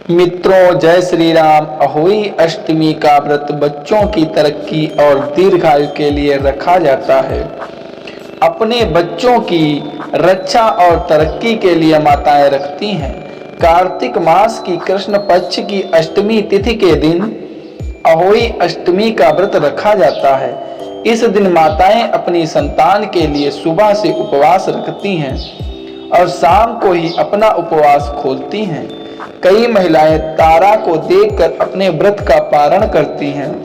मित्रों, जय श्री राम। अहोई अष्टमी का व्रत बच्चों की तरक्की और दीर्घायु के लिए रखा जाता है। अपने बच्चों की रक्षा और तरक्की के लिए माताएं रखती हैं। कार्तिक मास की कृष्ण पक्ष की अष्टमी तिथि के दिन अहोई अष्टमी का व्रत रखा जाता है। इस दिन माताएं अपनी संतान के लिए सुबह से उपवास रखती हैं और शाम को ही अपना उपवास खोलती हैं। कई महिलाएं तारा को देखकर अपने व्रत का पारण करती हैं,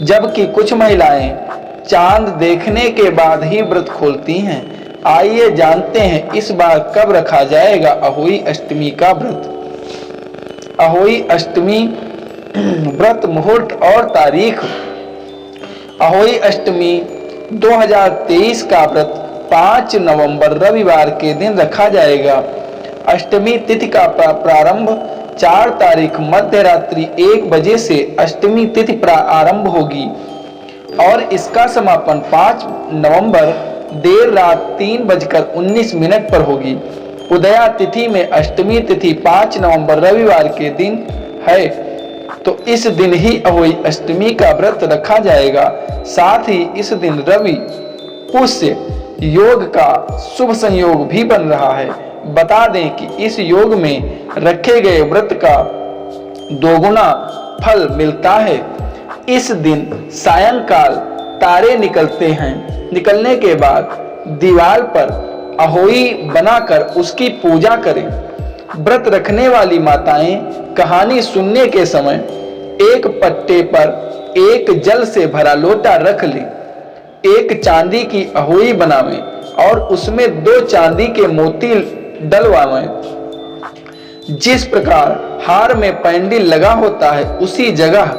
जबकि कुछ महिलाएं चांद देखने के बाद ही व्रत खोलती हैं। आइए जानते हैं इस बार कब रखा जाएगा अहोई अष्टमी का व्रत। अहोई अष्टमी व्रत मुहूर्त और तारीख। अहोई अष्टमी 2023 का व्रत 5 नवंबर रविवार के दिन रखा जाएगा। अष्टमी तिथि का प्रारंभ 4 तारीख मध्य रात्रि 1 बजे से अष्टमी तिथि प्रारंभ होगी और इसका समापन 5 नवंबर देर रात 3:19 पर होगी। उदया तिथि में अष्टमी तिथि 5 नवंबर रविवार के दिन है, तो इस दिन ही अहोई अष्टमी का व्रत रखा जाएगा। साथ ही इस दिन रवि पुष्य योग का शुभ संयोग भी बन रहा है। बता दें कि इस योग में रखे गए व्रत का दोगुना फल मिलता है। इस दिन सायंकाल तारे निकलते हैं। निकलने के बाद दीवार पर अहोई बनाकर उसकी पूजा करें। व्रत रखने वाली माताएं कहानी सुनने के समय एक पट्टे पर एक जल से भरा लोटा रख लें। एक चांदी की अहोई बनावें और उसमें 2 चांदी के मोती डलवाएं। जिस प्रकार हार में पैंडिल लगा होता है उसी जगह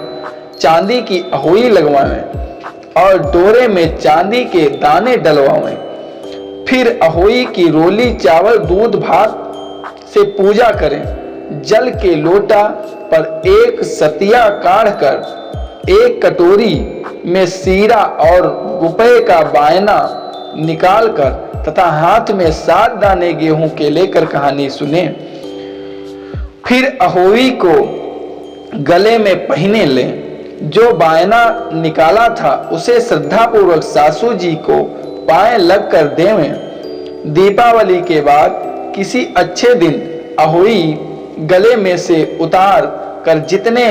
चांदी की अहोई लगवाएं और डोरे में चांदी के दाने डलवाएं। फिर अहोई की रोली चावल दूध भात से पूजा करें। जल के लोटा पर एक सतिया काढ़ कर एक कटोरी में सीरा और रुपए का बायना निकालकर तथा हाथ में 7 दाने गेहूं के लेकर कहानी सुने। फिर अहोई को गले में पहने लें। जो बायना निकाला था उसे श्रद्धापूर्वक सासू जी को पाए लगकर देवें। दीपावली के बाद किसी अच्छे दिन अहोई गले में से उतार कर जितने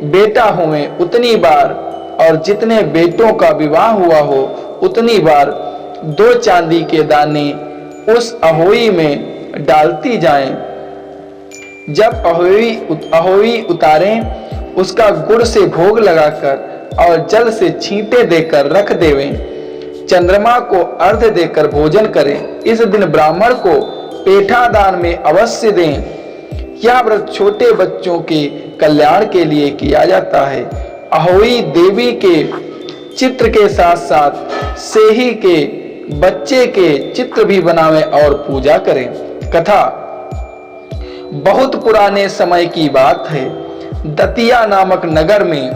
बेटा हुए उतनी बार और जितने बेटों का विवाह हुआ हो उतनी बार 2 चांदी के दाने उस अहोई में डालती जाएं। जब अहोई उतारें उसका गुड़ से भोग लगाकर और जल से छींटे देकर रख देवें। चंद्रमा को अर्घ्य देकर भोजन करें। इस दिन ब्राह्मण को पेठा दान में अवश्य दें। यह व्रत छोटे बच्चों के कल्याण के लिए किया जाता है। अहोई देवी के चित्र के साथ साथ सेही के बच्चे के चित्र भी बनावें और पूजा करें। कथा बहुत पुराने समय की बात है। दतिया नामक नगर में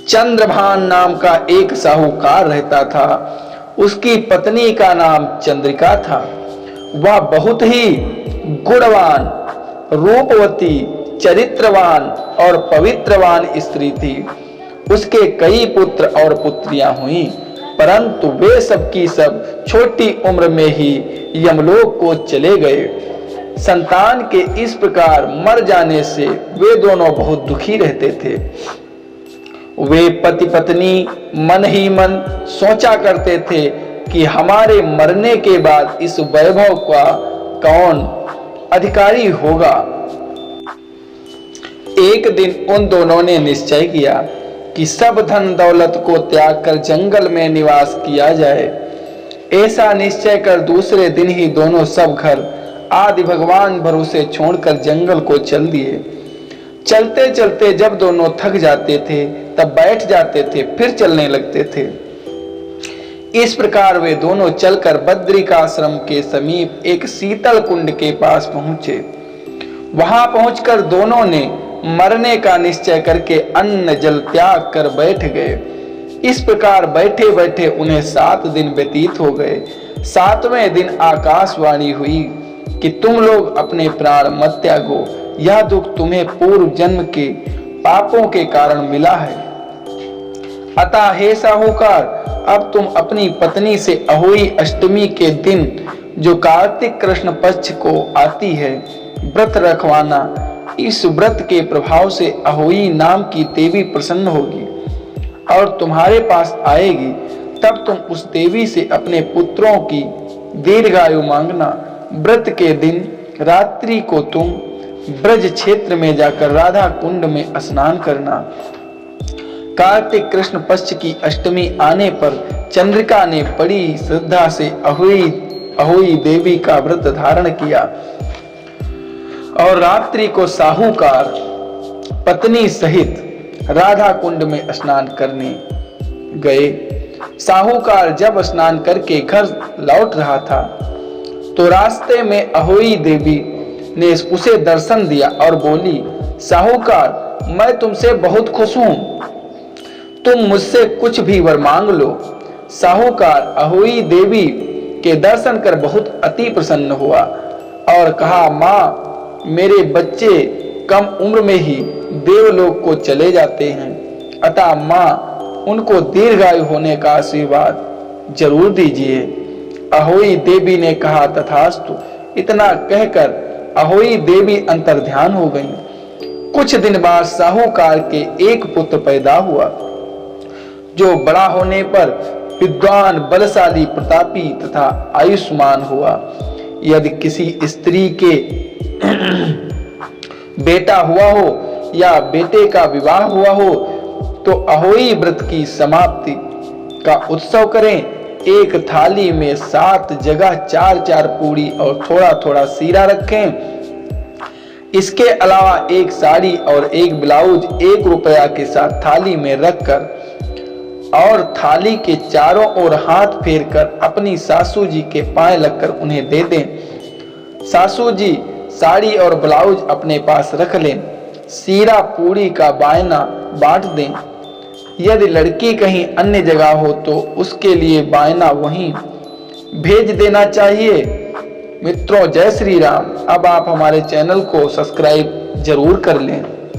चंद्रभान नाम का एक साहूकार रहता था। उसकी पत्नी का नाम चंद्रिका था। वह बहुत ही गुणवान, रूपवती, चरित्रवान और पवित्रवान स्त्री थी। उसके कई पुत्र और पुत्रियां हुईं, परंतु वे सब की सब छोटी उम्र में ही यमलोक को चले गए। संतान के इस प्रकार मर जाने से वे दोनों बहुत दुखी रहते थे। वे पति पत्नी मन ही मन सोचा करते थे कि हमारे मरने के बाद इस वैभव का कौन अधिकारी होगा। एक दिन उन दोनों ने निश्चय किया कि सब धन दौलत को त्याग कर जंगल में निवास किया जाए। ऐसा निश्चय कर दूसरे दिन ही दोनों सब घर आदि भगवान भरोसे छोड़कर जंगल को चल दिए। चलते चलते जब दोनों थक जाते थे तब बैठ जाते थे, फिर चलने लगते थे। इस प्रकार वे दोनों चलकर बद्रिकाश्रम के समीप एक शीतल कुंड के पास पहुंचे। वहां पहुंचकर दोनों ने मरने का निश्चय करके अन्न जल त्याग कर बैठ गए। इस प्रकार बैठे बैठे उन्हें 7 दिन व्यतीत हो गए। 7वें दिन आकाशवाणी हुई कि तुम लोग अपने प्राण मत त्यागो, यह दुख तुम्हें पूर्व जन्म के पापों के कारण मिला है। अतः हे साहूकार, अब तुम अपनी पत्नी से अहोई अष्टमी के दिन, जो कार्तिक कृष्ण पक्ष को आती है, व्रत रखवाना। इस व्रत के प्रभाव से अहोई नाम की देवी प्रसन्न होगी और तुम्हारे पास आएगी। तब तुम उस देवी से अपने पुत्रों की दीर्घायु मांगना। व्रत के दिन रात्रि को तुम ब्रज क्षेत्र में जाकर राधा कुंड में स्नान करना। कार्तिक कृष्ण पक्ष की अष्टमी आने पर चंद्रिका ने बड़ी श्रद्धा से अहोई देवी का व्रत धारण किया और रात्रि को साहूकार पत्नी सहित राधा कुंड में स्नान करने गए। साहूकार जब स्नान करके घर लौट रहा था तो रास्ते में अहोई देवी ने उसे दर्शन दिया और बोली, साहूकार, मैं तुमसे बहुत खुश हूं, तुम मुझसे कुछ भी वर मांग लो। साहूकार अहोई देवी के दर्शन कर बहुत अति प्रसन्न हुआ और कहा, माँ, मेरे बच्चे कम उम्र में ही देवलोक को चले जाते हैं, अतः माँ उनको दीर्घायु होने का आशीर्वाद जरूर दीजिए। अहोई देवी ने कहा, तथास्तु। इतना कहकर अहोई देवी अंतर्ध्यान हो गईं। कुछ दिन बाद साहूकार के एक पुत्र पैदा हुआ, जो बड़ा होने पर विद्वान, बलशाली, प्रतापी तथा आयुष्मान हुआ। यदि किसी स्त्री के बेटा हुआ हो या बेटे का विवाह हुआ हो तो अहोई व्रत की समाप्ति का उत्सव करें। एक थाली में 7 जगह 4-4 पूरी और थोड़ा थोड़ा सीरा रखें। इसके अलावा एक साड़ी और एक ब्लाउज 1 रुपया के साथ थाली में रखकर और थाली के चारों ओर हाथ फेरकर अपनी सासू जी के पांव लगकर उन्हें दे दें। सासू जी साड़ी और ब्लाउज अपने पास रख लें। सीरा पूरी का बायना बांट दें। यदि लड़की कहीं अन्य जगह हो तो उसके लिए बायना वहीं भेज देना चाहिए। मित्रों, जय श्री राम। अब आप हमारे चैनल को सब्सक्राइब जरूर कर लें।